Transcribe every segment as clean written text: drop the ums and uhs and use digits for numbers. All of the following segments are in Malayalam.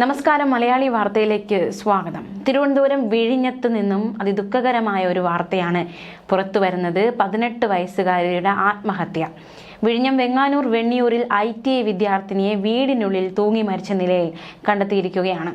നമസ്കാരം, മലയാളി വാർത്തയിലേക്ക് സ്വാഗതം. തിരുവനന്തപുരം വിഴിഞ്ഞത്ത് നിന്നും അതിദുഃഖകരമായ ഒരു വാർത്തയാണ് പുറത്തു വരുന്നത്. 18 വയസ്സുകാരിയുടെ ആത്മഹത്യ. വിഴിഞ്ഞം വെങ്ങാനൂർ വെണ്ണിയൂരിൽ ITI വിദ്യാർത്ഥിനിയെ വീടിനുള്ളിൽ തൂങ്ങി മരിച്ച നിലയിൽ കണ്ടെത്തിയിരിക്കുകയാണ്.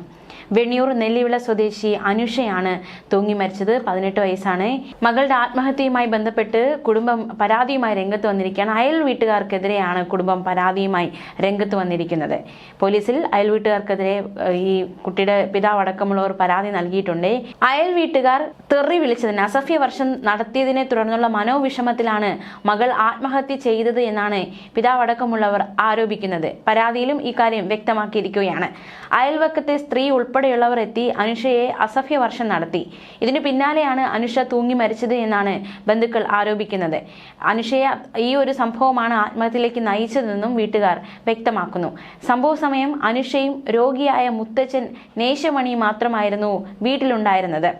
വെണ്ണിയൂർ നെല്ലിവിള സ്വദേശി അനുഷയാണ് തൂങ്ങി മരിച്ചത്. 18 വയസ്സാണ്. മകളുടെ ആത്മഹത്യയുമായി ബന്ധപ്പെട്ട് കുടുംബം പരാതിയുമായി രംഗത്ത് വന്നിരിക്കുകയാണ്. അയൽ വീട്ടുകാർക്കെതിരെയാണ് കുടുംബം പരാതിയുമായി രംഗത്ത് വന്നിരിക്കുന്നത്. പോലീസിൽ അയൽ വീട്ടുകാർക്കെതിരെ ഈ കുട്ടിയുടെ പിതാവ് അടക്കമുള്ളവർ പരാതി നൽകിയിട്ടുണ്ട്. അയൽ വീട്ടുകാർ തെറി വിളിച്ചതിന്, അസഭ്യ വർഷം നടത്തിയതിനെ തുടർന്നുള്ള മനോവിഷമത്തിലാണ് മകൾ ആത്മഹത്യ ചെയ്തത് എന്നാണ് പിതാവ് അടക്കമുള്ളവർ ആരോപിക്കുന്നത്. പരാതിയിലും ഇക്കാര്യം വ്യക്തമാക്കിയിരിക്കുകയാണ്. അയൽവക്കത്തെ സ്ത്രീ ഉൾപ്പെടെയുള്ളവർ എത്തി അനുഷയെ അസഭ്യ വർഷം നടത്തി. ഇതിനു പിന്നാലെയാണ് അനുഷ തൂങ്ങി മരിച്ചത് എന്നാണ് ബന്ധുക്കൾ ആരോപിക്കുന്നത്. അനുഷയെ ഈ ഒരു സംഭവമാണ് ആത്മഹത്യയിലേക്ക് നയിച്ചതെന്നും വീട്ടുകാർ വ്യക്തമാക്കുന്നു. സംഭവ സമയം അനുഷയും രോഗിയായ മുത്തച്ഛൻ നേശമണിയും മാത്രമായിരുന്നു വീട്ടിലുണ്ടായിരുന്നത്.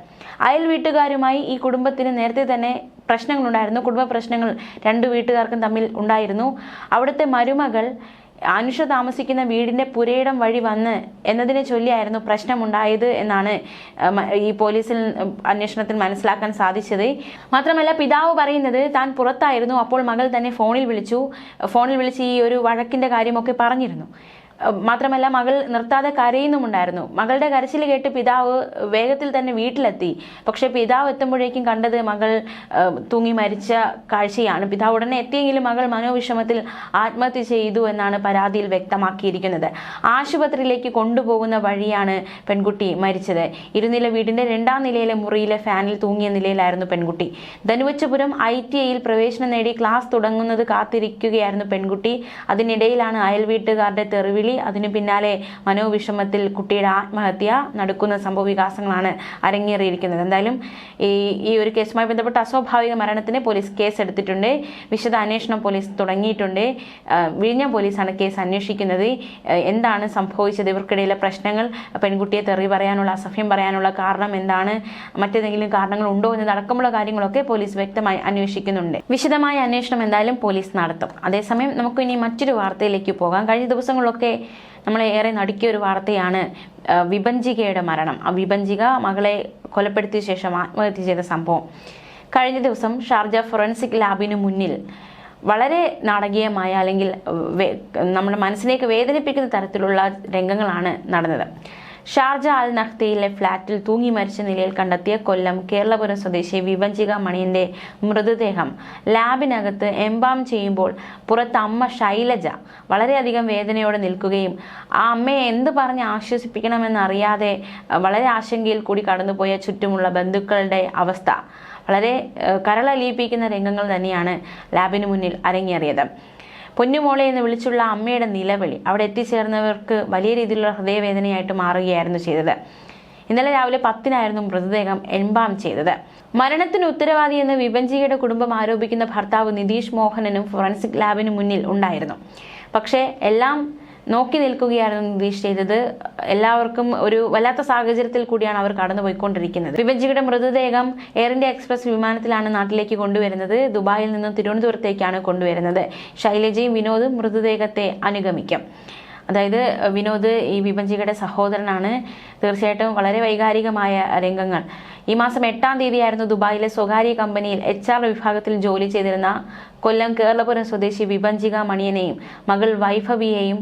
അയൽ വീട്ടുകാരുമായി ഈ കുടുംബത്തിന് നേരത്തെ തന്നെ പ്രശ്നങ്ങളുണ്ടായിരുന്നു. കുടുംബ പ്രശ്നങ്ങൾ രണ്ടു വീട്ടുകാർക്കും തമ്മിൽ ഉണ്ടായിരുന്നു. അവിടുത്തെ മരുമകൾ അനുഷ താമസിക്കുന്ന വീടിന്റെ പുരയിടം വഴി വന്ന് എന്നതിനെ ചൊല്ലിയായിരുന്നു പ്രശ്നമുണ്ടായത് എന്നാണ് ഈ പോലീസിൽ അന്വേഷണത്തിൽ മനസ്സിലാക്കാൻ സാധിച്ചത്. മാത്രമല്ല, പിതാവ് പറയുന്നത് താൻ പുറത്തായിരുന്നു, അപ്പോൾ മകൾ തന്നെ ഫോണിൽ വിളിച്ച് ഈ ഒരു വഴക്കിന്റെ കാര്യമൊക്കെ പറഞ്ഞിരുന്നു. മാത്രമല്ല, മകൾ നിർത്താതെ കരയുന്നുമുണ്ടായിരുന്നു. മകളുടെ കരച്ചിൽ കേട്ട് പിതാവ് വേഗത്തിൽ തന്നെ വീട്ടിലെത്തി. പക്ഷെ പിതാവ് എത്തുമ്പോഴേക്കും കണ്ടത് മകൾ തൂങ്ങി മരിച്ച കാഴ്ചയാണ്. പിതാവ് ഉടനെ എത്തിയെങ്കിലും മകൾ മനോവിഷമത്തിൽ ആത്മഹത്യ ചെയ്തു എന്നാണ് പരാതിയിൽ വ്യക്തമാക്കിയിരിക്കുന്നത്. ആശുപത്രിയിലേക്ക് കൊണ്ടുപോകുന്ന വഴിയാണ് പെൺകുട്ടി മരിച്ചത്. ഇരുനില വീടിന്റെ 2ാം നിലയിലെ മുറിയിലെ ഫാനിൽ തൂങ്ങിയ നിലയിലായിരുന്നു പെൺകുട്ടി. ധനുവച്ചപുരം ITIയിൽ പ്രവേശനം നേടി ക്ലാസ് തുടങ്ങുന്നത് കാത്തിരിക്കുകയായിരുന്നു പെൺകുട്ടി. അതിനിടയിലാണ് അയൽ വീട്ടുകാരുടെ തെറിവിളി. അതിനു പിന്നാലെ മനോവിഷമത്തിൽ കുട്ടിയുടെ ആത്മഹത്യ. നടക്കുന്ന സംഭവ വികാസങ്ങളാണ് അരങ്ങേറിയിരിക്കുന്നത്. എന്തായാലും ഈ ഒരു കേസുമായി ബന്ധപ്പെട്ട അസ്വാഭാവിക മരണത്തിന് പോലീസ് കേസ് എടുത്തിട്ടുണ്ട്. വിശദ അന്വേഷണം പോലീസ് തുടങ്ങിയിട്ടുണ്ട്. വിഴിഞ്ഞം പോലീസാണ് കേസ് അന്വേഷിക്കുന്നത്. എന്താണ് സംഭവിച്ചത്, ഇവർക്കിടയിലെ പ്രശ്നങ്ങൾ, പെൺകുട്ടിയെ തെറി പറയാനുള്ള, അസഭ്യം പറയാനുള്ള കാരണം എന്താണ്, മറ്റേതെങ്കിലും കാരണങ്ങൾ ഉണ്ടോ എന്നതടക്കമുള്ള കാര്യങ്ങളൊക്കെ പോലീസ് വ്യക്തമായി അന്വേഷിക്കുന്നുണ്ട്. വിശദമായ അന്വേഷണം എന്തായാലും പോലീസ് നടത്തും. അതേസമയം നമുക്ക് ഇനി മറ്റൊരു വാർത്തയിലേക്ക് പോകാം. കഴിഞ്ഞ ദിവസങ്ങളിലൊക്കെ നമ്മളെ ഏറെ നടുക്കിയ ഒരു വാർത്തയാണ് വിഭജികയുടെ മരണം. ആ വിഭജിക മകളെ കൊലപ്പെടുത്തിയ ശേഷം ആത്മഹത്യ ചെയ്ത സംഭവം. കഴിഞ്ഞ ദിവസം ഷാർജ ഫോറൻസിക് ലാബിന് മുന്നിൽ വളരെ നാടകീയമായ, അല്ലെങ്കിൽ നമ്മുടെ മനസ്സിലേക്ക് വേദനിപ്പിക്കുന്ന തരത്തിലുള്ള രംഗങ്ങളാണ് നടന്നത്. ഷാർജ അൽ നഹ്ദയിലെ ഫ്ളാറ്റിൽ തൂങ്ങി മരിച്ച നിലയിൽ കണ്ടെത്തിയ കൊല്ലം കേരളപുരം സ്വദേശി വിഭജിക മണിയന്റെ മൃതദേഹം ലാബിനകത്ത് എംബാം ചെയ്യുമ്പോൾ പുറത്ത് അമ്മ ശൈലജ വളരെയധികം വേദനയോടെ നിൽക്കുകയും ആ അമ്മയെ എന്ത് പറഞ്ഞ് ആശ്വസിപ്പിക്കണമെന്നറിയാതെ വളരെ ആശങ്കയിൽ കൂടി കടന്നുപോയ ചുറ്റുമുള്ള ബന്ധുക്കളുടെ അവസ്ഥ വളരെ കരളലിയിപ്പിക്കുന്ന രംഗങ്ങൾ തന്നെയാണ് ലാബിന് മുന്നിൽ അരങ്ങേറിയത്. പൊന്നുമോളെ എന്ന് വിളിച്ചുള്ള അമ്മയുടെ നിലവിളി അവിടെ എത്തിച്ചേർന്നവർക്ക് വലിയ രീതിയിലുള്ള ഹൃദയവേദനയായിട്ട് മാറുകയായിരുന്നു ചെയ്തത്. ഇന്നലെ രാവിലെ 10-നായിരുന്നു മൃതദേഹം എംബാം ചെയ്തത്. മരണത്തിന് ഉത്തരവാദിയെന്ന് വിഭജികയുടെ കുടുംബം ആരോപിക്കുന്ന ഭർത്താവ് നിതീഷ് മോഹനനും ഫോറൻസിക് ലാബിന് മുന്നിൽ ഉണ്ടായിരുന്നു. പക്ഷേ എല്ലാം നോക്കി നിൽക്കുകയായിരുന്നു നിതീഷ് ചെയ്തത്. എല്ലാവർക്കും ഒരു വല്ലാത്ത സാഹചര്യത്തിൽ കൂടിയാണ് അവർ കടന്നുപോയിക്കൊണ്ടിരിക്കുന്നത്. വിഭജികയുടെ മൃതദേഹം എയർ ഇന്ത്യ എക്സ്പ്രസ് വിമാനത്തിലാണ് നാട്ടിലേക്ക് കൊണ്ടുവരുന്നത്. ദുബായിൽ നിന്നും തിരുവനന്തപുരത്തേക്കാണ് കൊണ്ടുവരുന്നത്. ശൈലജയും വിനോദും മൃതദേഹത്തെ അനുഗമിക്കും. അതായത് വിനോദ് ഈ വിഭജികയുടെ സഹോദരനാണ്. തീർച്ചയായിട്ടും വളരെ വൈകാരികമായ രംഗങ്ങൾ. ഈ മാസം 8-ാം തീയതിയായിരുന്നു ദുബായിലെ സ്വകാര്യ കമ്പനിയിൽ HR വിഭാഗത്തിൽ ജോലി ചെയ്തിരുന്ന കൊല്ലം കേരളപുരം സ്വദേശി വിഭജിക മണിയനെയും മകൾ വൈഭവിയെയും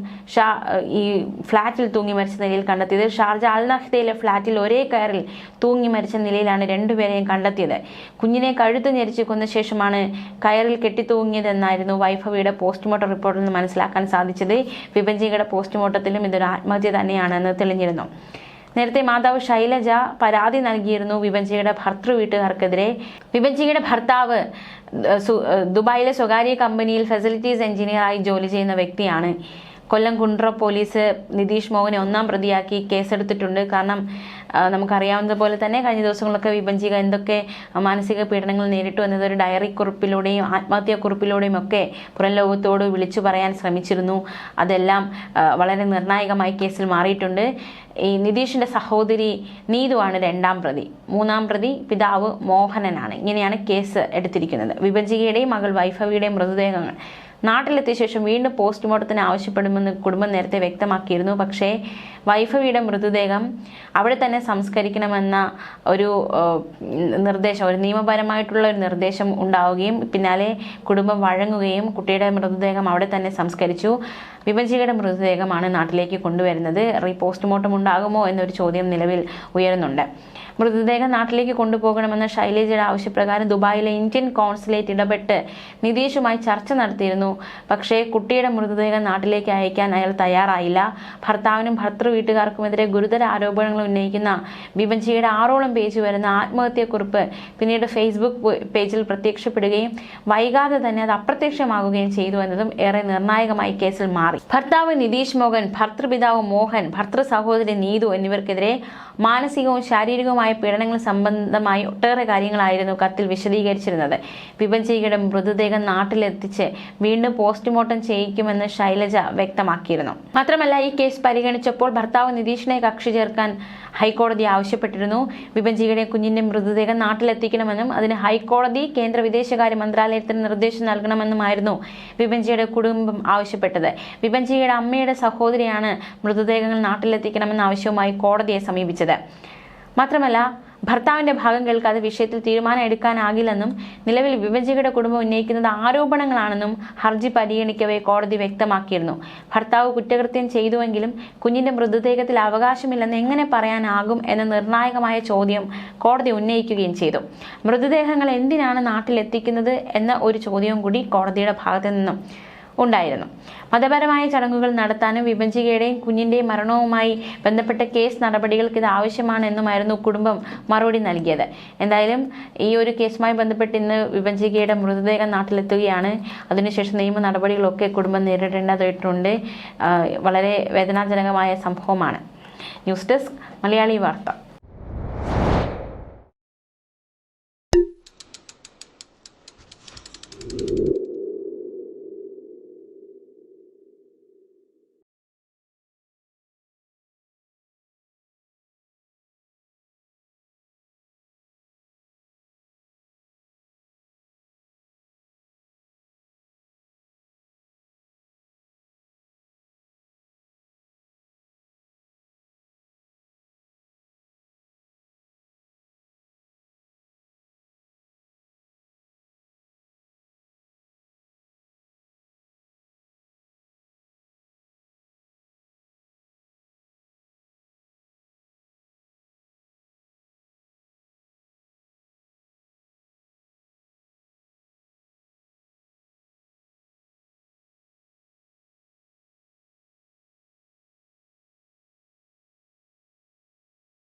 ഈ ഫ്ളാറ്റിൽ തൂങ്ങി മരിച്ച നിലയിൽ കണ്ടെത്തിയത്. ഷാർജ അൽ നഹ്ദയിലെ ഫ്ളാറ്റിൽ ഒരേ കയറിൽ തൂങ്ങി മരിച്ച നിലയിലാണ് രണ്ടുപേരെയും കണ്ടെത്തിയത്. കുഞ്ഞിനെ കഴുത്ത് ഞെരിച്ച് കൊന്ന ശേഷമാണ് കയറിൽ കെട്ടിത്തൂങ്ങിയതെന്നായിരുന്നു വൈഭവിയുടെ പോസ്റ്റ്മോർട്ടം റിപ്പോർട്ടിൽ നിന്ന് മനസ്സിലാക്കാൻ സാധിച്ചത്. വിഭജികയുടെ പോസ്റ്റ്മോർട്ടത്തിലും ഇതൊരു ആത്മഹത്യ തന്നെയാണെന്ന് തെളിഞ്ഞിരുന്നു. നേരത്തെ മാതാവ് ശൈലജ പരാതി നൽകിയിരുന്നു വിഭജികയുടെ ഭർത്തൃ വീട്ടുകാർക്കെതിരെ. വിഭജികയുടെ ഭർത്താവ് ദുബായിലെ സ്വകാര്യ കമ്പനിയിൽ ഫെസിലിറ്റീസ് എഞ്ചിനീയറായി ജോലി ചെയ്യുന്ന വ്യക്തിയാണ്. കൊല്ലം കുണ്ട്ര പോലീസ് നിതീഷ് മോഹനെ 1-ാം പ്രതിയാക്കി കേസെടുത്തിട്ടുണ്ട്. കാരണം നമുക്കറിയാവുന്നതുപോലെ തന്നെ കഴിഞ്ഞ ദിവസങ്ങളൊക്കെ വിഭജിക എന്തൊക്കെ മാനസിക പീഡനങ്ങൾ നേരിട്ടു എന്നത് ഒരു ഡയറി കുറിപ്പിലൂടെയും ആത്മഹത്യാക്കുറിപ്പിലൂടെയും ഒക്കെ പുറം ലോകത്തോട് വിളിച്ചു പറയാൻ ശ്രമിച്ചിരുന്നു. അതെല്ലാം വളരെ നിർണായകമായി കേസിൽ മാറിയിട്ടുണ്ട്. ഈ നിതീഷിന്റെ സഹോദരി നീതുവാണ് 2-ാം പ്രതി. 3-ാം പ്രതി പിതാവ് മോഹനനാണ്. ഇങ്ങനെയാണ് കേസ് എടുത്തിരിക്കുന്നത്. വിഭജികയുടെയും മകൾ വൈഭവിയുടെയും മൃതദേഹങ്ങൾ നാട്ടിലെത്തിയ ശേഷം വീണ്ടും പോസ്റ്റ്മോർട്ടത്തിന് ആവശ്യപ്പെടുമെന്ന് കുടുംബം നേരത്തെ വ്യക്തമാക്കിയിരുന്നു. പക്ഷേ വൈഭവിയുടെ മൃതദേഹം അവിടെ തന്നെ സംസ്കരിക്കണമെന്ന ഒരു നിർദ്ദേശം, ഒരു നിയമപരമായിട്ടുള്ള ഒരു നിർദ്ദേശം ഉണ്ടാവുകയും പിന്നാലെ കുടുംബം വഴങ്ങുകയും കുട്ടിയുടെ മൃതദേഹം അവിടെ തന്നെ സംസ്കരിച്ചു. വിഭജികയുടെ മൃതദേഹമാണ് നാട്ടിലേക്ക് കൊണ്ടുവരുന്നത്. പോസ്റ്റ്മോർട്ടം ഉണ്ടാകുമോ എന്നൊരു ചോദ്യം നിലവിൽ ഉയരുന്നുണ്ട്. മൃതദേഹം നാട്ടിലേക്ക് കൊണ്ടുപോകണമെന്ന ശൈലജയുടെ ആവശ്യപ്രകാരം ദുബായിലെ ഇന്ത്യൻ കോൺസുലേറ്റ് ഇടപെട്ട് നിതീഷുമായി ചർച്ച നടത്തിയിരുന്നു. പക്ഷേ കുട്ടിയുടെ മൃതദേഹം നാട്ടിലേക്ക് അയക്കാൻ അയാൾ തയ്യാറായില്ല. ഭർത്താവിനും ഭർത്തൃ വീട്ടുകാർക്കുമെതിരെ ഗുരുതര ആരോപണങ്ങൾ ഉന്നയിക്കുന്ന വിഭജികയുടെ 6ഓളം പേജ് വരുന്ന ആത്മഹത്യക്കുറിപ്പ് പിന്നീട് ഫേസ്ബുക്ക് പേജിൽ പ്രത്യക്ഷപ്പെടുകയും വൈകാതെ തന്നെ അത് അപ്രത്യക്ഷമാകുകയും ചെയ്തു എന്നതും ഏറെ നിർണായകമായി കേസിൽ മാറി. ഭർത്താവ് നിതീഷ് മോഹൻ, ഭർത്തൃപിതാവ് മോഹൻ, ഭർത്തൃ സഹോദരി നീതു എന്നിവർക്കെതിരെ മാനസികവും ശാരീരികവുമായ പീഡനങ്ങൾ സംബന്ധമായി ഒട്ടേറെ കാര്യങ്ങളായിരുന്നു കത്തിൽ വിശദീകരിച്ചിരുന്നത്. വിഭജികയുടെ മൃതദേഹം നാട്ടിലെത്തിച്ച് വീണ്ടും പോസ്റ്റ്മോർട്ടം ചെയ്യിക്കുമെന്ന് ശൈലജ വ്യക്തമാക്കിയിരുന്നു. മാത്രമല്ല, ഈ കേസ് പരിഗണിച്ചപ്പോൾ ഭർത്താവ് നിതീഷിനെ കക്ഷി ചേർക്കാൻ ഹൈക്കോടതി ആവശ്യപ്പെട്ടിരുന്നു. വിഭജികയുടെ കുഞ്ഞിന്റെ മൃതദേഹം നാട്ടിലെത്തിക്കണമെന്നും അതിന് ഹൈക്കോടതി കേന്ദ്ര വിദേശകാര്യ മന്ത്രാലയത്തിന് നിർദ്ദേശം നൽകണമെന്നുമായിരുന്നു വിഭജികയുടെ കുടുംബം ആവശ്യപ്പെട്ടത്. വിഭജികയുടെ അമ്മയുടെ സഹോദരിയാണ് മൃതദേഹങ്ങൾ നാട്ടിലെത്തിക്കണമെന്ന ആവശ്യവുമായി കോടതിയെ സമീപിച്ചത്. മാത്രമല്ല, ഭർത്താവിന്റെ ഭാഗം കേൾക്കാതെ വിഷയത്തിൽ തീരുമാനം എടുക്കാനാകില്ലെന്നും നിലവിൽ വിഭജികയുടെ കുടുംബം ഉന്നയിക്കുന്നത് ആരോപണങ്ങളാണെന്നും ഹർജി പരിഗണിക്കവേ കോടതി വ്യക്തമാക്കിയിരുന്നു. ഭർത്താവ് കുറ്റകൃത്യം ചെയ്തുവെങ്കിലും കുഞ്ഞിന്റെ മൃതദേഹത്തിൽ അവകാശമില്ലെന്ന് എങ്ങനെ പറയാനാകും എന്ന നിർണായകമായ ചോദ്യം കോടതി ഉന്നയിക്കുകയും ചെയ്തു. മൃതദേഹങ്ങൾ എന്തിനാണ് നാട്ടിലെത്തിക്കുന്നത് എന്ന ഒരു ചോദ്യവും കൂടി കോടതിയുടെ ഭാഗത്തു നിന്നും ഉണ്ടായിരുന്നു. മതപരമായ ചടങ്ങുകൾ നടത്താനും വിഭജികയുടെയും കുഞ്ഞിന്റെയും മരണവുമായി ബന്ധപ്പെട്ട കേസ് നടപടികൾക്ക് ഇത് ആവശ്യമാണെന്നുമായിരുന്നു കുടുംബം മറുപടി നൽകിയത്. എന്തായാലും ഈ ഒരു കേസുമായി ബന്ധപ്പെട്ട് ഇന്ന് വിഭജികയുടെ മൃതദേഹം നാട്ടിലെത്തുകയാണ്. അതിനുശേഷം നിയമ നടപടികളൊക്കെ കുടുംബം നേരിടേണ്ടതായിട്ടുണ്ട്. വളരെ വേദനാജനകമായ സംഭവമാണ്. ന്യൂസ് ഡെസ്ക് മലയാളി വാർത്ത.